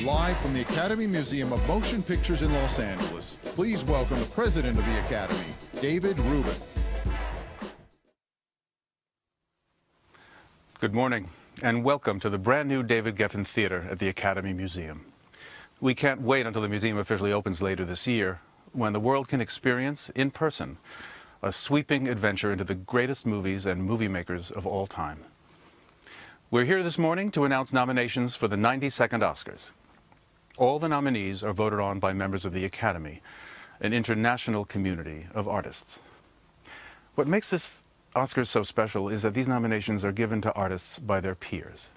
Live from the Academy Museum of Motion Pictures in Los Angeles, please welcome the President of the Academy, David Rubin. Good morning, and welcome to the brand new David Geffen Theater at the Academy Museum. We can't wait until the museum officially opens later this year, when the world can experience, in person, a sweeping adventure into the greatest movies and movie makers of all time. We're here this morning to announce nominations for the 92nd Oscars. All the nominees are voted on by members of the Academy, an international community of artists. What makes this Oscars so special is that these nominations are given to artists by their peers.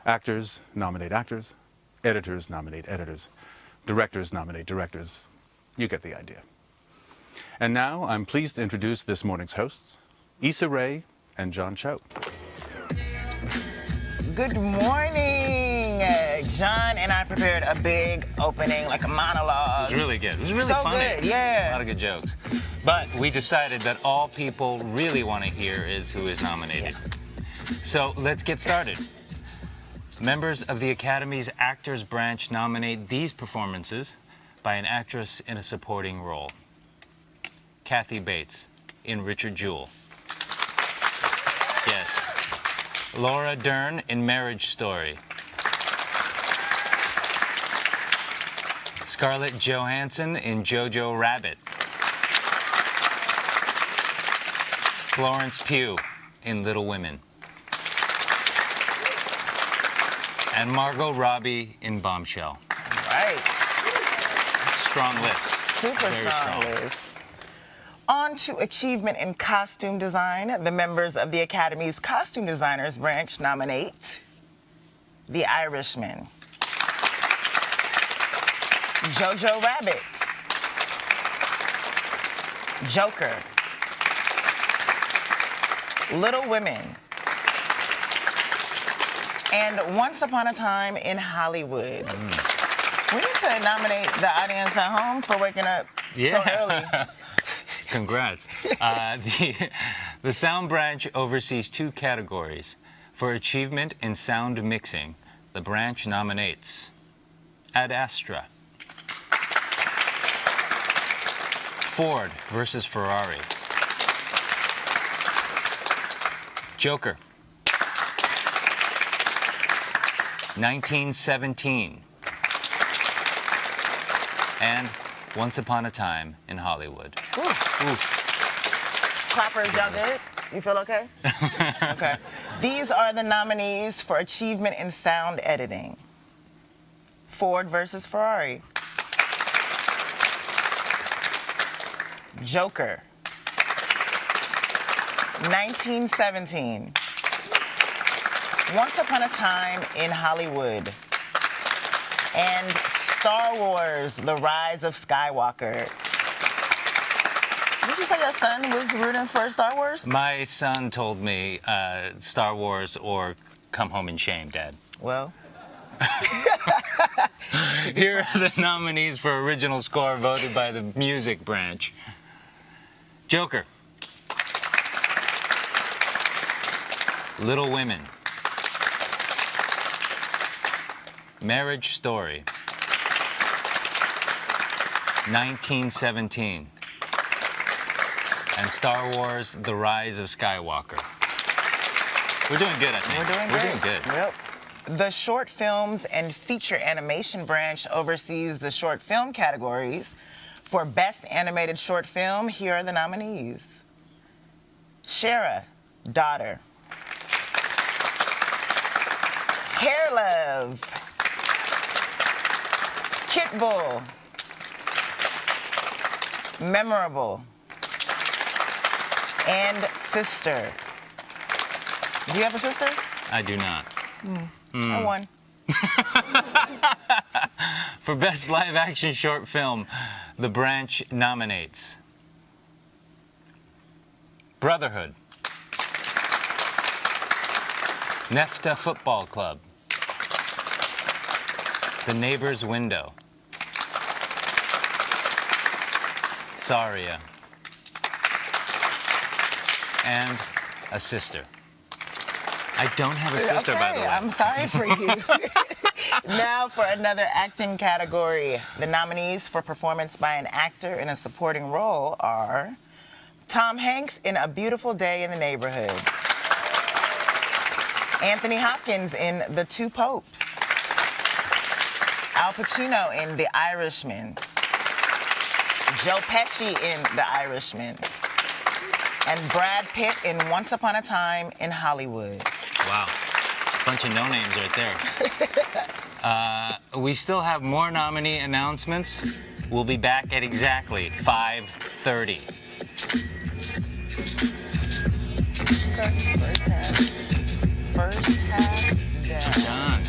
Actors nominate actors, editors nominate editors, directors nominate directors. You get the idea. And now I'm pleased to introduce this morning's hosts, Issa Rae and John Cho. Good morning. John and I prepared a big opening, like a monologue. It was really good. It was really so funny. Good, yeah. A lot of good jokes. But we decided that all people really want to hear is who is nominated. So let's get started. Members of the Academy's Actors Branch nominate these performances by an actress in a supporting role. Kathy Bates in Richard Jewell. Yes. Laura Dern in Marriage Story. Scarlett Johansson in Jojo Rabbit. Florence Pugh in Little Women. And Margot Robbie in Bombshell. Right. Strong list. Super Very strong list. On to achievement in costume design. The members of the Academy's Costume Designers branch nominate The Irishman, Jojo Rabbit, Joker, Little Women, and Once Upon a Time in Hollywood. We need to nominate the audience at home for waking up so early. Congrats. The sound branch oversees 2 categories. For achievement in sound mixing, the branch nominates Ad Astra, Ford versus Ferrari, Joker, 1917, and Once Upon a Time in Hollywood. Ooh. Clappers, y'all good? You feel okay? Okay. These are the nominees for achievement in sound editing. Ford versus Ferrari. Joker. 1917. Once Upon a Time in Hollywood. And Star Wars, The Rise of Skywalker. Did you say your son was rooting for Star Wars? My son told me Star Wars or Come Home in Shame, Dad. Well. Here are the nominees for original score voted by the music branch. Joker. Little Women. Marriage Story. 1917. And Star Wars, The Rise of Skywalker. We're doing good, I think. We're doing good. Yep. The short films and feature animation branch oversees the short film categories. For Best Animated Short Film, here are the nominees. Shara, Daughter. Hair Love. Kit Bull. Memorable. And Sister. Do you have a sister? I do not. I won. For Best Live Action Short Film, the branch nominates Brotherhood, Nefta Football Club, The Neighbor's Window, Saria, and A Sister. I don't have a sister, by the way. I'm sorry for you. Now for another acting category. The nominees for performance by an actor in a supporting role are Tom Hanks in A Beautiful Day in the Neighborhood, Anthony Hopkins in The Two Popes, Al Pacino in The Irishman, Joe Pesci in The Irishman, and Brad Pitt in Once Upon a Time in Hollywood. Wow. Bunch of no-names right there. We still have more nominee announcements. We'll be back at exactly 5:30. Okay, first half down. Done.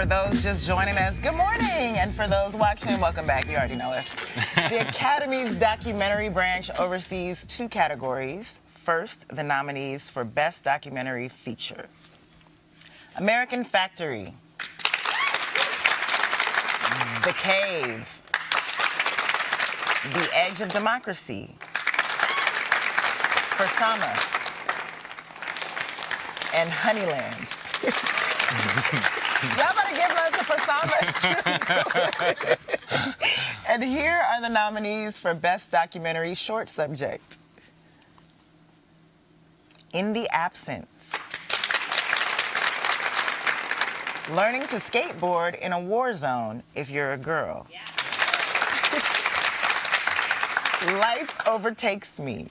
those just joining us, good morning. And for those watching, welcome back. You already know us. The Academy's documentary branch oversees 2 categories. First, the nominees for Best Documentary Feature. American Factory, The Cave, The Edge of Democracy, Sama, and Honeyland. Y'all better give love to Sama too. And here are the nominees for Best Documentary Short Subject. In the Absence. Learning to skateboard in a war zone if you're a girl. Yeah. Life Overtakes Me.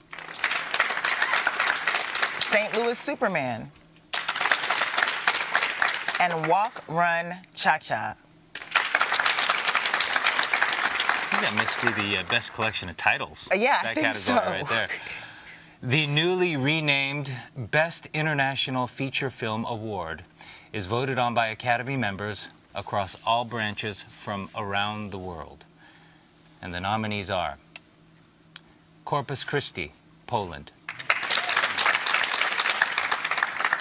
St. Louis Superman. And Walk, Run, Cha-Cha. I think that must be the best collection of titles. Yeah, that I think category so. right there. The newly renamed Best International Feature Film Award is voted on by Academy members across all branches from around the world. And the nominees are Corpus Christi, Poland.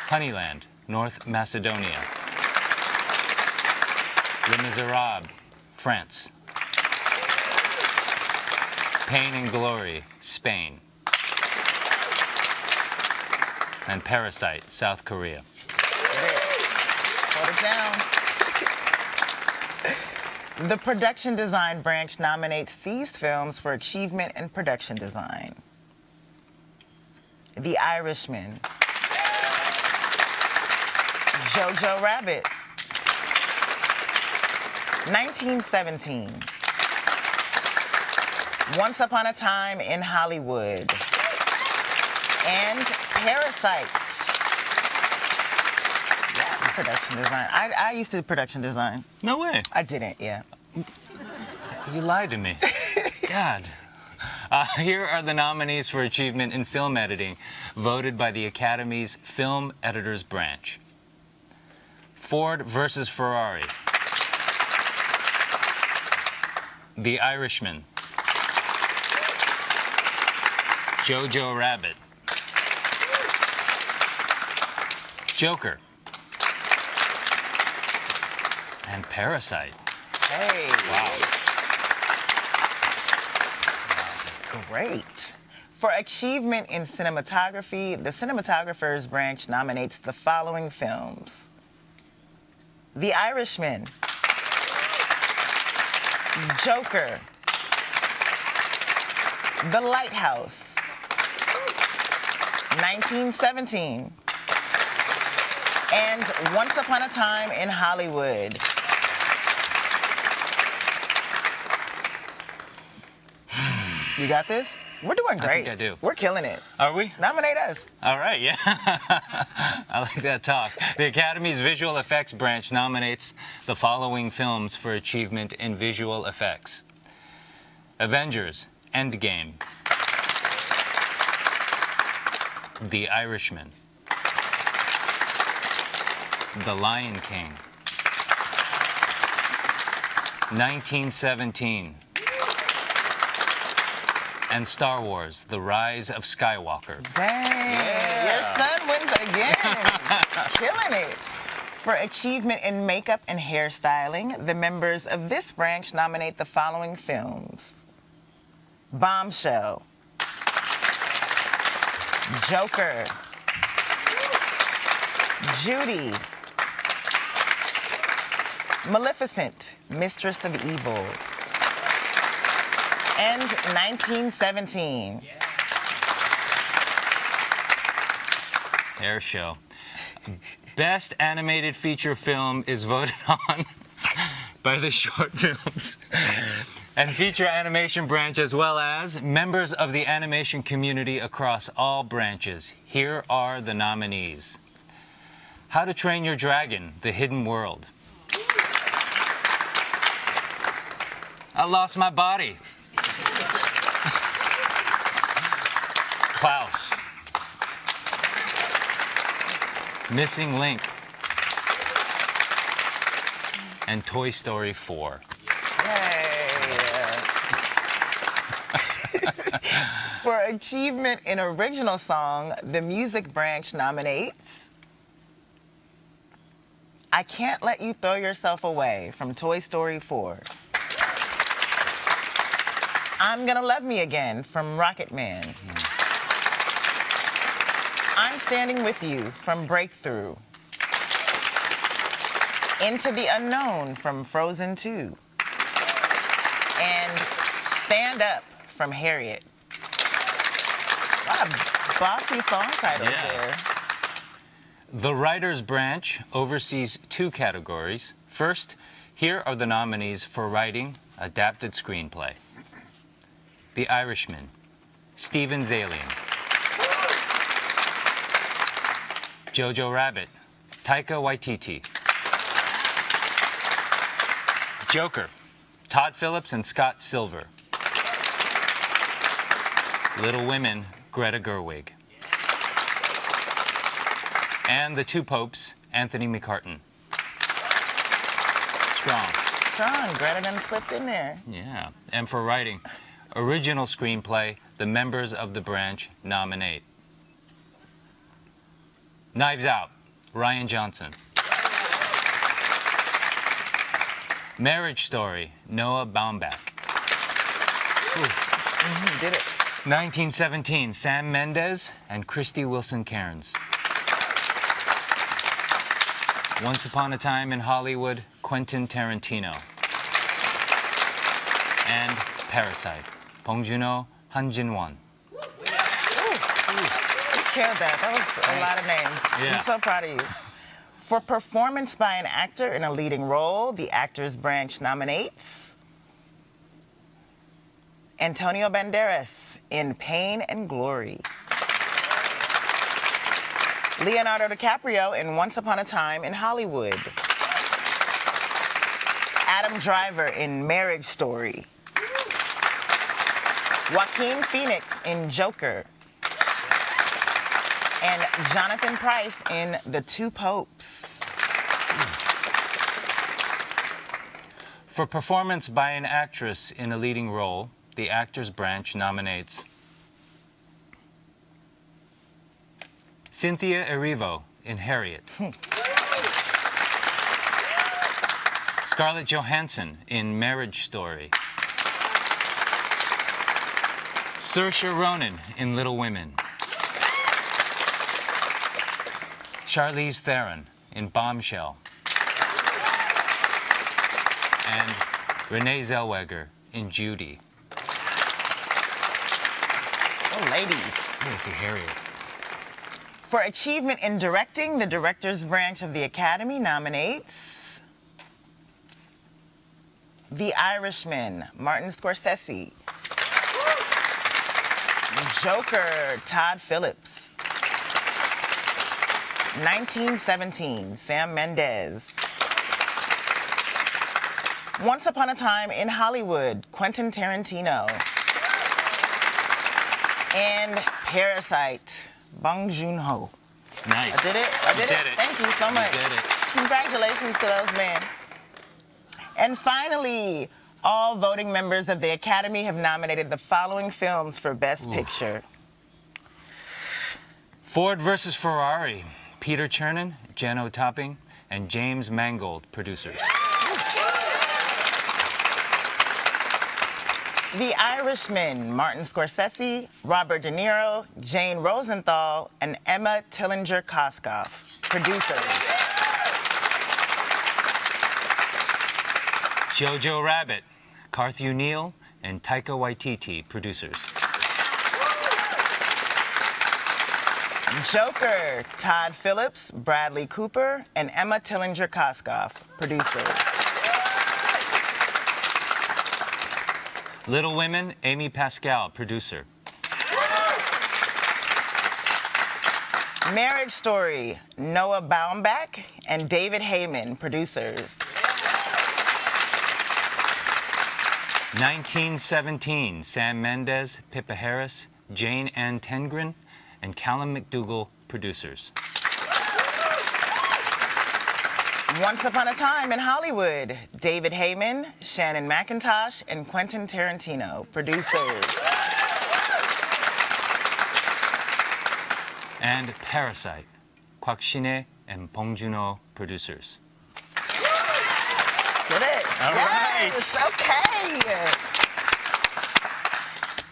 Honeyland, North Macedonia. Les Miserables, France. Pain and Glory, Spain. And Parasite, South Korea. Hold it down. The Production Design branch nominates these films for achievement in production design. The Irishman. Jojo Rabbit. 1917. Once Upon a Time in Hollywood. And Parasites. Yes, production design. I used to do production design. No way. I didn't, yeah. You lied to me. God. Here are the nominees for achievement in film editing, voted by the Academy's Film Editors branch. Ford versus Ferrari. The Irishman. Jojo Rabbit. Joker. And Parasite. Hey. Wow. Great. For achievement in cinematography, the Cinematographers branch nominates the following films. The Irishman. Joker. The Lighthouse. 1917. And Once Upon a Time in Hollywood. You got this? We're doing great. I think I do. We're killing it. Are we? Nominate us. All right, yeah. I like that talk. The Academy's Visual Effects branch nominates the following films for achievement in visual effects. Avengers, Endgame. The Irishman. The Lion King. 1917. And Star Wars, The Rise of Skywalker. Dang. Your son wins again. Killing it. For achievement in makeup and hairstyling, the members of this branch nominate the following films. Bombshell. Joker. Judy. Maleficent, Mistress of Evil. And 1917. Air show. Best animated feature film is voted on by the short films and feature animation branch, as well as members of the animation community across all branches. Here are the nominees. How to Train Your Dragon, The Hidden World. I Lost My Body. Klaus. Missing Link. and Toy Story 4. Yay. For achievement in original song, the music branch nominates I Can't Let You Throw Yourself Away from Toy Story 4. I'm Gonna Love Me Again from Rocket Man. I'm Standing With You from Breakthrough. Into the Unknown from Frozen 2. And Stand Up from Harriet. A lot of bossy song titles there. The Writers Branch oversees 2 categories. First, here are the nominees for writing adapted screenplay. The Irishman, Steven Zaillian. Jojo Rabbit, Taika Waititi. Joker, Todd Phillips and Scott Silver. Little Women, Greta Gerwig. And the 2 popes, Anthony McCartan. Strong. Greta done slipped in there. Yeah. And for writing original screenplay, the members of the branch nominate Knives Out, Rian Johnson. Marriage Story, Noah Baumbach. Did it. 1917, Sam Mendes and Christy Wilson Cairns. Once Upon a Time in Hollywood, Quentin Tarantino. And Parasite, Bong Joon-ho, Han Jin-won. You killed that. That was a lot of names. Yeah. I'm so proud of you. For performance by an actor in a leading role, the Actors Branch nominates Antonio Banderas in Pain and Glory. Leonardo Dicaprio in Once Upon a Time in Hollywood. Adam Driver in Marriage Story. Joaquin Phoenix in Joker. And Jonathan Pryce in The 2 Popes. For performance by an actress in a leading role, the Actors Branch nominates Cynthia Erivo in Harriet. Scarlett Johansson in Marriage Story. Saoirse Ronan in Little Women. Charlize Theron in Bombshell. And Renee Zellweger in Judy. Oh, ladies. I see Harriet. For achievement in directing, the Directors Branch of the Academy nominates The Irishman, Martin Scorsese. Joker, Todd Phillips. 1917, Sam Mendes. Once Upon a Time in Hollywood, Quentin Tarantino. And Parasite, Bong Joon-ho. Nice. I did it. Thank you so much. You did it. Congratulations to those men. And finally, all voting members of the Academy have nominated the following films for Best Picture. Ford versus Ferrari, Peter Chernin, Jano Topping, and James Mangold, producers. The Irishman, Martin Scorsese, Robert De Niro, Jane Rosenthal, and Emma Tillinger-Koskoff, producers. Jojo Rabbit, Carthew Neal, and Taika Waititi, producers. Joker, Todd Phillips, Bradley Cooper, and Emma Tillinger-Koskoff, producers. Little Women, Amy Pascal, producer. Marriage Story, Noah Baumbach and David Heyman, producers. 1917, Sam Mendes, Pippa Harris, Jane Ann Tengren, and Callum McDougall, producers. Once Upon a Time in Hollywood, David Heyman, Shannon McIntosh, and Quentin Tarantino, producers. And Parasite, Kwak Shin-hye and Bong Joon-ho, producers. Get it? All right. Yes, okay.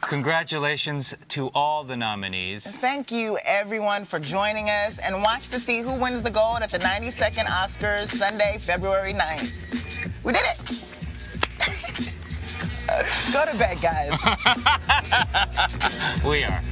Congratulations to all the nominees. Thank you, everyone, for joining us. And watch to see who wins the gold at the 92nd Oscars, Sunday, February 9th. We did it. Go to bed, guys. We are.